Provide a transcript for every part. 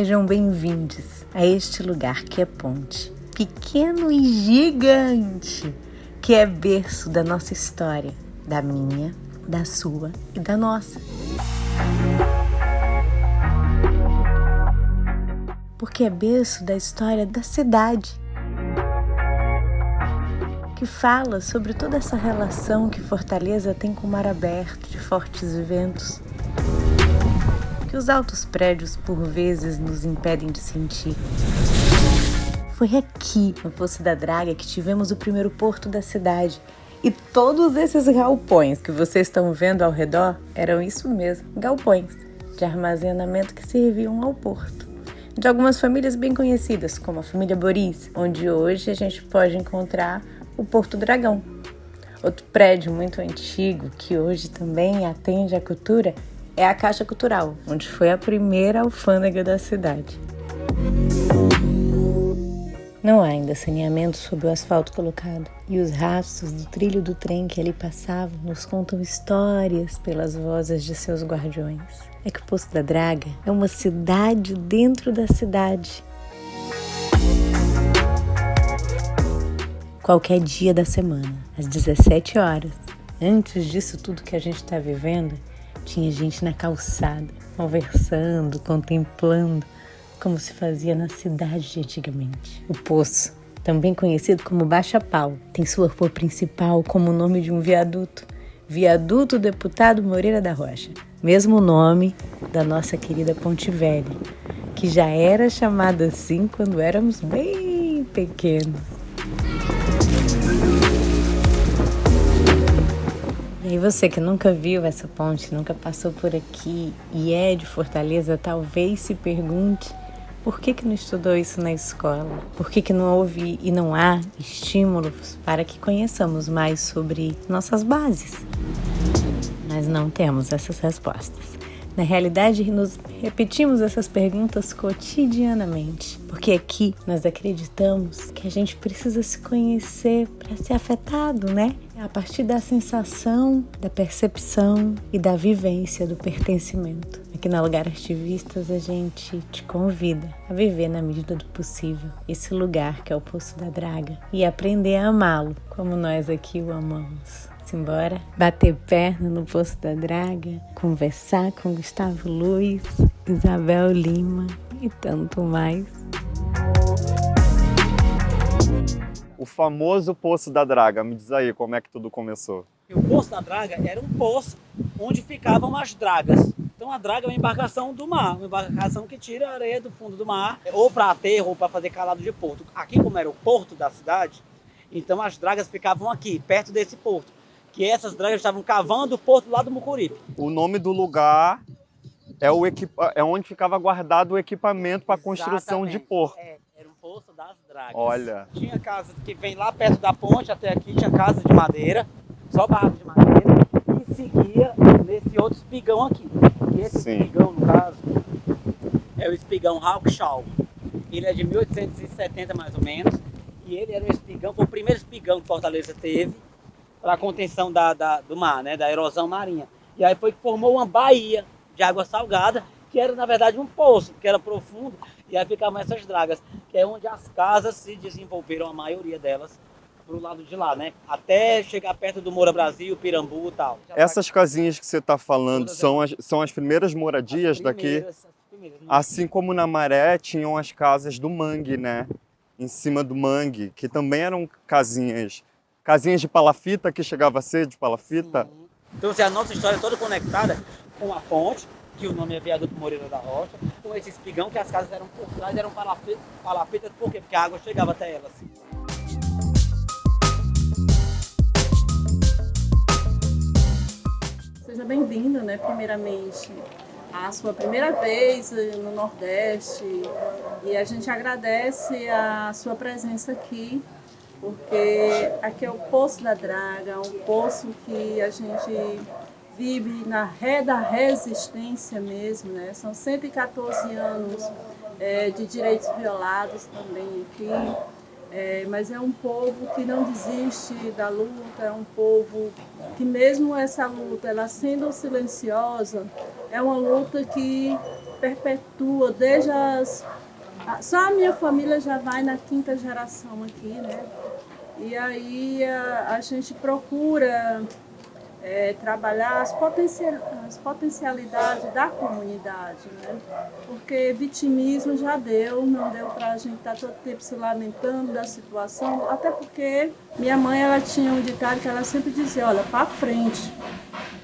Sejam bem-vindos a este lugar que é ponte, pequeno e gigante, que é berço da nossa história, da minha, da sua e da nossa. Porque é berço da história da cidade, que fala sobre toda essa relação que Fortaleza tem com o mar aberto, de fortes ventos, que os altos prédios por vezes nos impedem de sentir. Foi aqui, no Poço da Draga, que tivemos o primeiro porto da cidade. E todos esses galpões que vocês estão vendo ao redor eram isso mesmo, galpões de armazenamento que serviam ao porto. De algumas famílias bem conhecidas, como a família Boris, onde hoje a gente pode encontrar o Porto Dragão. Outro prédio muito antigo que hoje também atende à cultura é a Caixa Cultural, onde foi a primeira alfândega da cidade. Não há ainda saneamento sob o asfalto colocado, e os rastros do trilho do trem que ali passavam nos contam histórias pelas vozes de seus guardiões. É que o Poço da Draga é uma cidade dentro da cidade. Qualquer dia da semana, às 17 horas, antes disso tudo que a gente está vivendo, tinha gente na calçada, conversando, contemplando, como se fazia na cidade de antigamente. O Poço, também conhecido como Baixa Pau, tem sua rua principal como o nome de um viaduto, Viaduto Deputado Moreira da Rocha, mesmo nome da nossa querida Ponte Velha, que já era chamada assim quando éramos bem pequenos. E você que nunca viu essa ponte, nunca passou por aqui e é de Fortaleza, talvez se pergunte por que não estudou isso na escola? Por que não houve e não há estímulos para que conheçamos mais sobre nossas bases? Nós não temos essas respostas. Na realidade, nos repetimos essas perguntas cotidianamente, porque aqui nós acreditamos que a gente precisa se conhecer para ser afetado, né? A partir da sensação, da percepção e da vivência do pertencimento. Aqui na Lugar Artivistas a gente te convida a viver na medida do possível esse lugar que é o Poço da Draga e aprender a amá-lo como nós aqui o amamos. Simbora bater perna no Poço da Draga, conversar com Gustavo Luiz, Isabel Lima e tanto mais. O famoso Poço da Draga, me diz aí como é que tudo começou. O Poço da Draga era um poço onde ficavam as dragas. Então a draga é uma embarcação do mar, uma embarcação que tira a areia do fundo do mar, ou para aterro ou para fazer calado de porto. Aqui, como era o porto da cidade, então as dragas ficavam aqui, perto desse porto. Que essas dragas estavam cavando o porto lá do Mucuripe. O nome do lugar é onde ficava guardado o equipamento para a construção de porto. Era um Poço das Dragas. Olha. Tinha casa que vem lá perto da ponte até aqui, tinha casa de madeira, só barraco de madeira, e seguia nesse outro espigão aqui. E esse espigão, no caso, é o espigão Hawkshaw. Ele é de 1870 mais ou menos, e ele era um espigão, foi o primeiro espigão que Fortaleza teve, para a contenção do mar, né, da erosão marinha. E aí foi que formou uma baía de água salgada, que era na verdade um poço, que era profundo, e aí ficavam essas dragas, que é onde as casas se desenvolveram, a maioria delas, pro lado de lá, né? Até chegar perto do Moura Brasil, Pirambu e tal. Essas casinhas que você está falando são as primeiras moradias daqui? Assim como na Maré tinham as casas do mangue, né? Em cima do mangue, que também eram casinhas de palafita, que chegava a ser de palafita. Sim. Então assim, a nossa história é toda conectada com a ponte, que o nome é Viaduto Moreira da Rocha, com esse espigão que as casas eram por trás, eram palafitas, por quê? Porque a água chegava até elas. Seja bem-vindo, né, primeiramente, a sua primeira vez no Nordeste, e a gente agradece a sua presença aqui, porque aqui é o Poço da Draga, um poço que a gente vive da resistência mesmo, né? São 114 anos de direitos violados também aqui, mas é um povo que não desiste da luta, é um povo que mesmo essa luta, ela sendo silenciosa, é uma luta que perpetua desde só a minha família já vai na 5ª geração aqui, né? E aí a gente procura trabalhar as potencialidades da comunidade, né? Porque vitimismo já não deu para a gente estar todo tempo se lamentando da situação, até porque minha mãe ela tinha um ditado que ela sempre dizia, olha, para frente,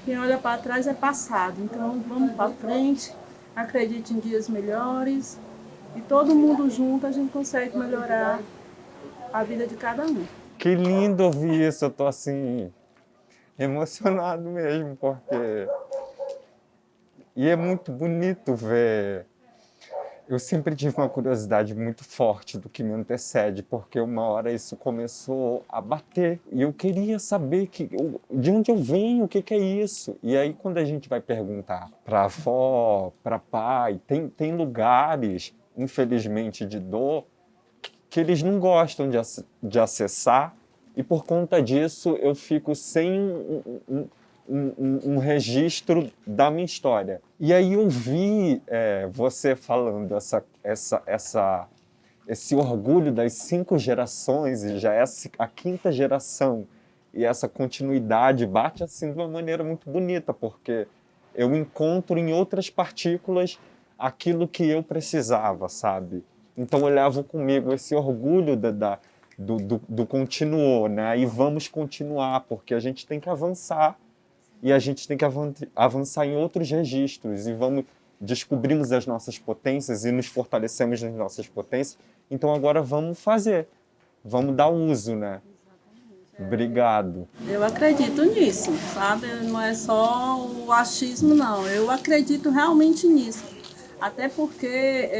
quem olha para trás é passado, então vamos para frente, acredite em dias melhores e todo mundo junto a gente consegue melhorar a vida de cada um. Que lindo ouvir isso, eu tô assim emocionado mesmo, porque... E é muito bonito ver... Eu sempre tive uma curiosidade muito forte do que me antecede, porque uma hora isso começou a bater. E eu queria saber de onde eu venho, o que é isso. E aí, quando a gente vai perguntar para avó, para pai, tem lugares, infelizmente, de dor, que eles não gostam de acessar. E por conta disso, eu fico sem um registro da minha história. E aí eu vi você falando esse orgulho das 5 gerações, e já é a 5ª geração, e essa continuidade bate assim de uma maneira muito bonita, porque eu encontro em outras partículas aquilo que eu precisava, sabe? Então eu levo comigo esse orgulho do continuou, né? E vamos continuar, porque a gente tem que avançar, e a gente tem que avançar em outros registros, e descobrimos as nossas potências e nos fortalecemos nas nossas potências, então agora vamos fazer, vamos dar uso, né? Obrigado. Eu acredito nisso, sabe? Não é só o achismo, não. Eu acredito realmente nisso. Até porque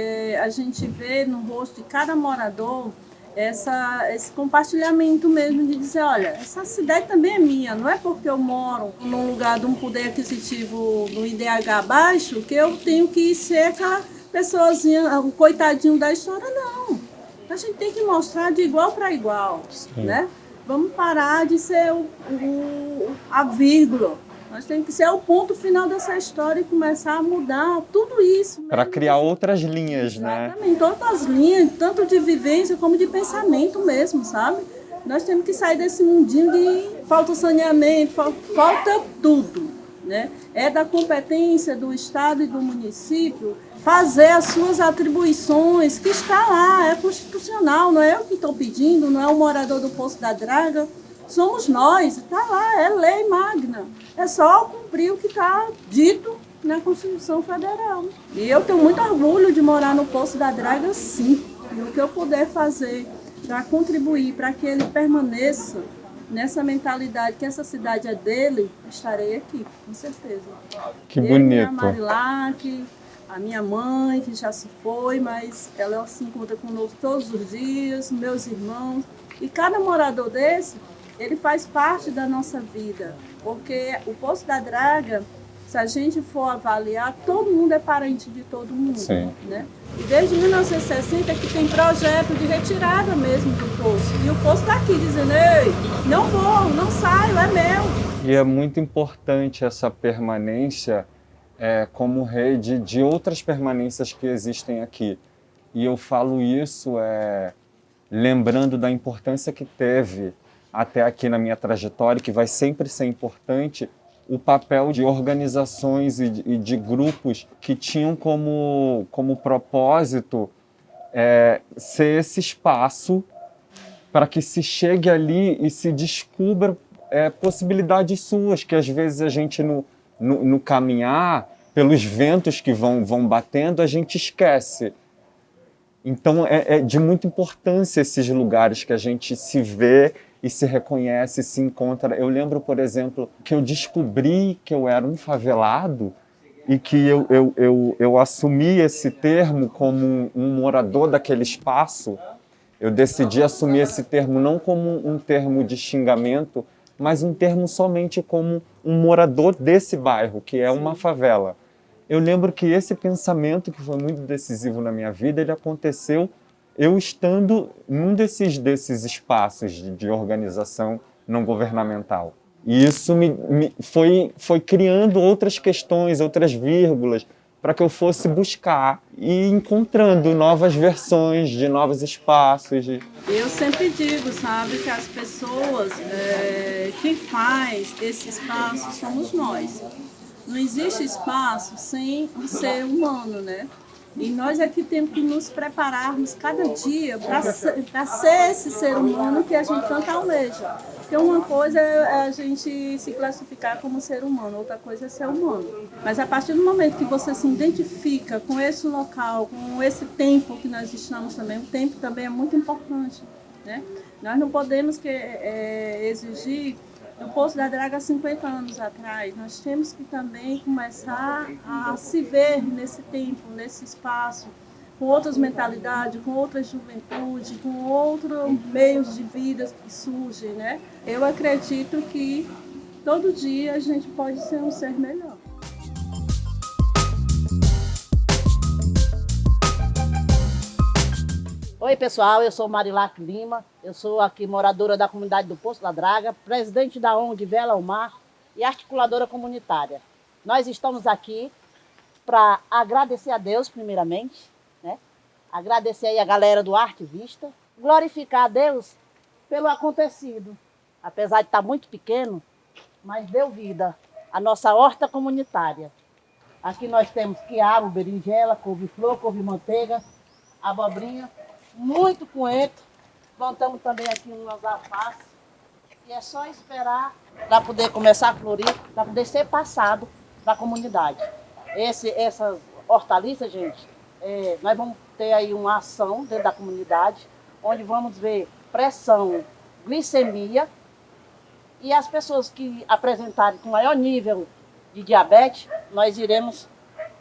a gente vê no rosto de cada morador esse compartilhamento mesmo de dizer, olha, essa cidade também é minha, não é porque eu moro num lugar de um poder aquisitivo no IDH baixo que eu tenho que ser aquela pessoazinha, o coitadinho da história, não. A gente tem que mostrar de igual para igual, né? Vamos parar de ser a vírgula. Nós temos que ser o ponto final dessa história e começar a mudar tudo isso. Para criar outras linhas, né? Exatamente, todas as linhas, tanto de vivência como de pensamento mesmo, sabe? Nós temos que sair desse mundinho de falta saneamento, falta tudo, né? É da competência do Estado e do município fazer as suas atribuições, que está lá, é constitucional, não é eu que estou pedindo, não é o morador do Poço da Draga, somos nós, está lá, é lei magna. É só cumprir o que está dito na Constituição Federal. E eu tenho muito orgulho de morar no Poço da Draga, sim. E o que eu puder fazer para contribuir, para que ele permaneça nessa mentalidade que essa cidade é dele, estarei aqui, com certeza. Que bonito. A Marilac, a minha mãe, que já se foi, mas ela se encontra conosco todos os dias, meus irmãos. E cada morador desse, ele faz parte da nossa vida, porque o Poço da Draga, se a gente for avaliar, todo mundo é parente de todo mundo. Sim. Né? E desde 1960 que tem projeto de retirada mesmo do poço. E o poço está aqui dizendo, ei, não vou, não saio, é meu. E é muito importante essa permanência como rede de outras permanências que existem aqui. E eu falo isso lembrando da importância que teve até aqui na minha trajetória, que vai sempre ser importante, o papel de organizações e de grupos que tinham como propósito ser esse espaço para que se chegue ali e se descubra possibilidades suas, que às vezes a gente no caminhar, pelos ventos que vão batendo, a gente esquece. Então é de muita importância esses lugares que a gente se vê e se reconhece, se encontra. Eu lembro, por exemplo, que eu descobri que eu era um favelado e que eu assumi esse termo como um morador daquele espaço. Eu decidi assumir esse termo não como um termo de xingamento, mas um termo somente como um morador desse bairro, que é uma favela. Eu lembro que esse pensamento, que foi muito decisivo na minha vida, ele aconteceu eu estando num desses espaços de organização não governamental. E isso foi criando outras questões, outras vírgulas, para que eu fosse buscar e encontrando novas versões de novos espaços. Eu sempre digo, sabe, que as pessoas, quem faz esse espaço somos nós. Não existe espaço sem o ser humano, né? E nós aqui temos que nos prepararmos cada dia para ser esse ser humano que a gente tanto almeja. Porque uma coisa é a gente se classificar como ser humano, outra coisa é ser humano. Mas a partir do momento que você se identifica com esse local, com esse tempo que nós estamos também, o tempo também é muito importante, né? Nós não podemos exigir do Poço da Draga há 50 anos atrás. Nós temos que também começar a se ver nesse tempo, nesse espaço, com outras mentalidades, com outra juventude, com outros meios de vida que surgem, né? Eu acredito que todo dia a gente pode ser um ser melhor. Oi pessoal, eu sou Marilac Lima, eu sou aqui moradora da comunidade do Poço da Draga, presidente da ONG Vela ao Mar e articuladora comunitária. Nós estamos aqui para agradecer a Deus primeiramente, né? Agradecer aí a galera do Arte Vista, glorificar a Deus pelo acontecido. Apesar de estar muito pequeno, mas deu vida à nossa horta comunitária. Aqui nós temos quiabo, berinjela, couve-flor, couve-manteiga, abobrinha, muito coentro. Plantamos também aqui umas alfaces. E é só esperar para poder começar a florir, para poder ser passado para a comunidade. Essas hortaliças, gente, nós vamos ter aí uma ação dentro da comunidade, onde vamos ver pressão, glicemia, e as pessoas que apresentarem com maior nível de diabetes, nós iremos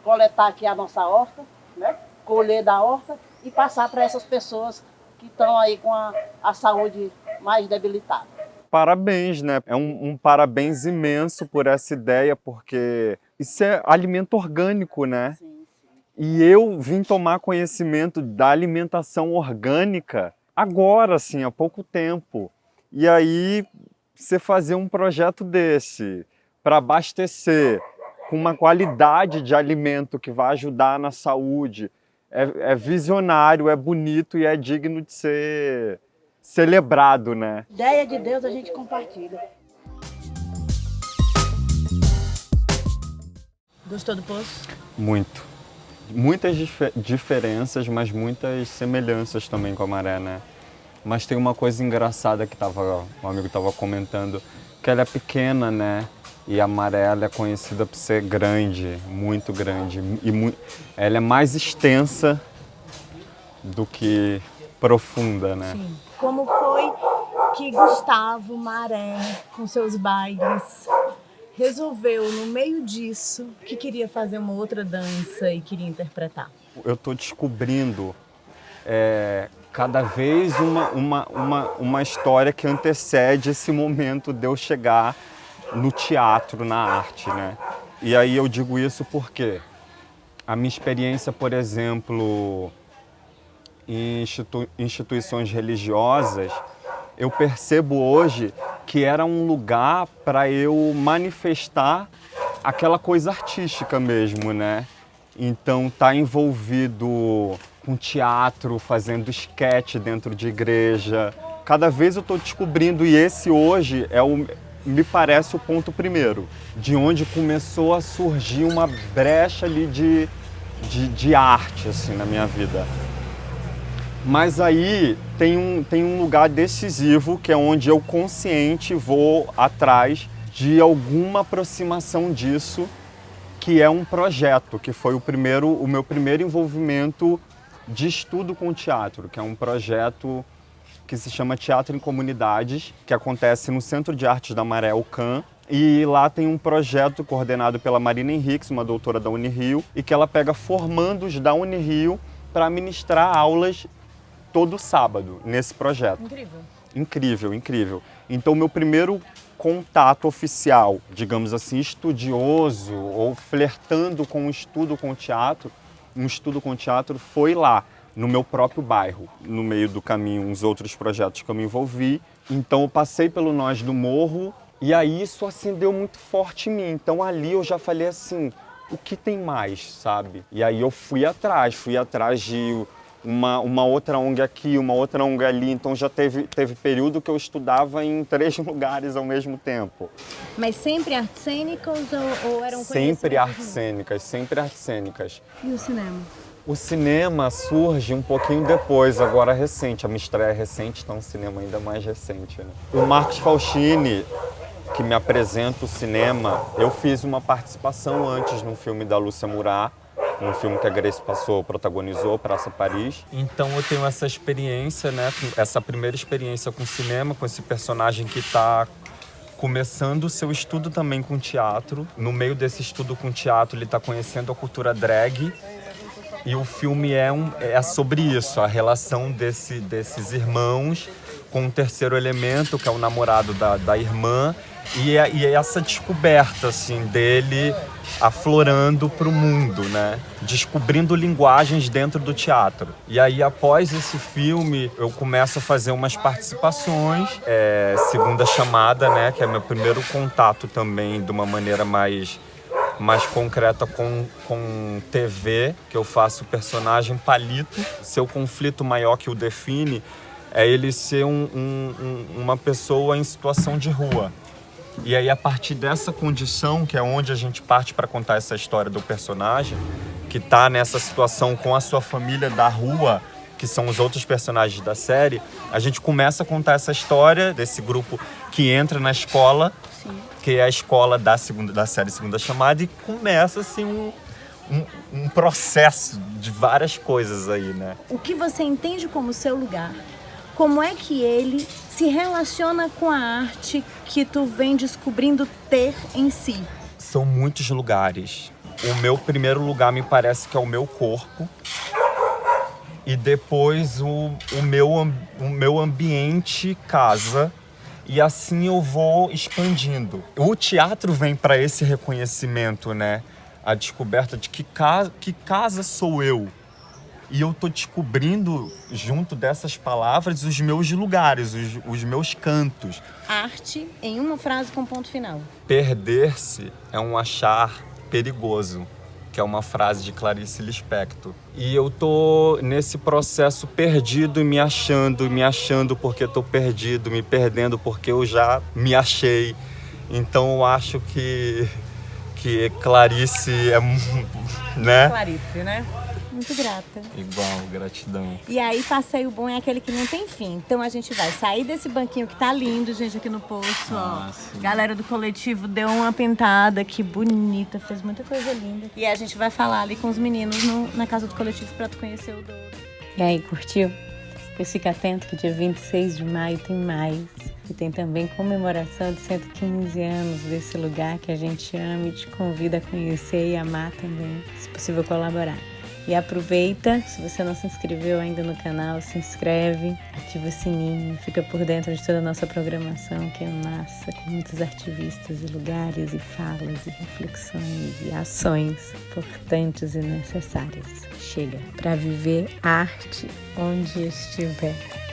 coletar aqui a nossa horta, né? Colher da horta e passar para essas pessoas que estão aí com a saúde mais debilitada. Parabéns, né? É um parabéns imenso por essa ideia, porque isso é alimento orgânico, né? Sim, sim. E eu vim tomar conhecimento da alimentação orgânica agora, assim, há pouco tempo. E aí, você fazer um projeto desse para abastecer com uma qualidade de alimento que vai ajudar na saúde, é visionário, é bonito e é digno de ser celebrado, né? Ideia de Deus a gente compartilha. Gostou do poço? Muito. Muitas diferenças, mas muitas semelhanças também com a Maré, né? Mas tem uma coisa engraçada que um amigo estava comentando, que ela é pequena, né? E a Maré ela é conhecida por ser grande, muito grande. E ela é mais extensa do que profunda, né? Sim. Como foi que Gustavo Maré, com seus bailes, resolveu, no meio disso, que queria fazer uma outra dança e queria interpretar? Eu estou descobrindo cada vez uma história que antecede esse momento de eu chegar no teatro, na arte, né? E aí eu digo isso porque a minha experiência, por exemplo, em instituições religiosas, eu percebo hoje que era um lugar para eu manifestar aquela coisa artística mesmo, né? Então tá envolvido com teatro, fazendo esquete dentro de igreja. Cada vez eu estou descobrindo, e esse hoje me parece o ponto primeiro, de onde começou a surgir uma brecha ali de arte assim, na minha vida. Mas aí tem um lugar decisivo, que é onde eu consciente vou atrás de alguma aproximação disso, que é um projeto, que foi o meu primeiro envolvimento de estudo com teatro, que é um projeto que se chama Teatro em Comunidades, que acontece no Centro de Artes da Maré, o CAM. E lá tem um projeto coordenado pela Marina Henriques, uma doutora da Unirio, e que ela pega formandos da Unirio para ministrar aulas todo sábado nesse projeto. Incrível. Incrível, incrível. Então, meu primeiro contato oficial, digamos assim, estudioso ou flertando com um estudo com teatro, foi lá, no meu próprio bairro. No meio do caminho, uns outros projetos que eu me envolvi. Então, eu passei pelo Nós do Morro e aí isso acendeu muito forte em mim. Então, ali eu já falei assim, o que tem mais, sabe? E aí eu fui atrás de uma outra ONG aqui, uma outra ONG ali, então já teve período que eu estudava em 3 lugares ao mesmo tempo. Mas sempre artes cênicas ou eram Sempre artes cênicas. E o cinema? O cinema surge um pouquinho depois, agora recente. A minha estreia é recente, então o cinema ainda mais recente, né? O Marcos Faustini, que me apresenta o cinema, eu fiz uma participação antes num filme da Lúcia Murat, um filme que a Grace Passou protagonizou, Praça Paris. Então eu tenho essa experiência, né, essa primeira experiência com cinema, com esse personagem que está começando o seu estudo também com teatro. No meio desse estudo com teatro, ele está conhecendo a cultura drag. E o filme é sobre isso, a relação desses irmãos com um terceiro elemento, que é o namorado da irmã, e essa descoberta assim, dele aflorando para o mundo, né? Descobrindo linguagens dentro do teatro. E aí, após esse filme, eu começo a fazer umas participações, Segunda Chamada, né? Que é meu primeiro contato também de uma maneira mais concreta com TV, que eu faço o personagem Palito. Seu conflito maior que o define é ele ser uma pessoa em situação de rua. E aí, a partir dessa condição, que é onde a gente parte para contar essa história do personagem, que está nessa situação com a sua família da rua, que são os outros personagens da série, a gente começa a contar essa história desse grupo que entra na escola, que é a escola da série Segunda Chamada, e começa assim um processo de várias coisas aí, né? O que você entende como seu lugar? Como é que ele se relaciona com a arte que tu vem descobrindo ter em si? São muitos lugares. O meu primeiro lugar me parece que é o meu corpo. E depois o meu ambiente casa. E assim eu vou expandindo. O teatro vem para esse reconhecimento, né? A descoberta de que casa sou eu. E eu tô descobrindo, junto dessas palavras, os meus lugares, os meus cantos. Arte em uma frase com ponto final. Perder-se é um achar perigoso, que é uma frase de Clarice Lispector. E eu tô nesse processo perdido e me achando porque tô perdido, me perdendo porque eu já me achei. Então eu acho que Clarice é, né? Clarice, né? Muito grata. Igual, gratidão. E aí, passeio bom é aquele que não tem fim. Então a gente vai sair desse banquinho que tá lindo, gente, aqui no poço, ó. Galera do coletivo deu uma pintada, que bonita, fez muita coisa linda. E a gente vai falar ali com os meninos na casa do coletivo pra tu conhecer o Douro. E aí, curtiu? Pois fica atento que dia 26 de maio tem mais. E tem também comemoração de 115 anos desse lugar que a gente ama e te convida a conhecer e amar também, se possível colaborar. E aproveita, se você não se inscreveu ainda no canal, se inscreve, ativa o sininho, fica por dentro de toda a nossa programação, que é massa, com muitos artivistas e lugares e falas e reflexões e ações importantes e necessárias. Chega para viver arte onde estiver.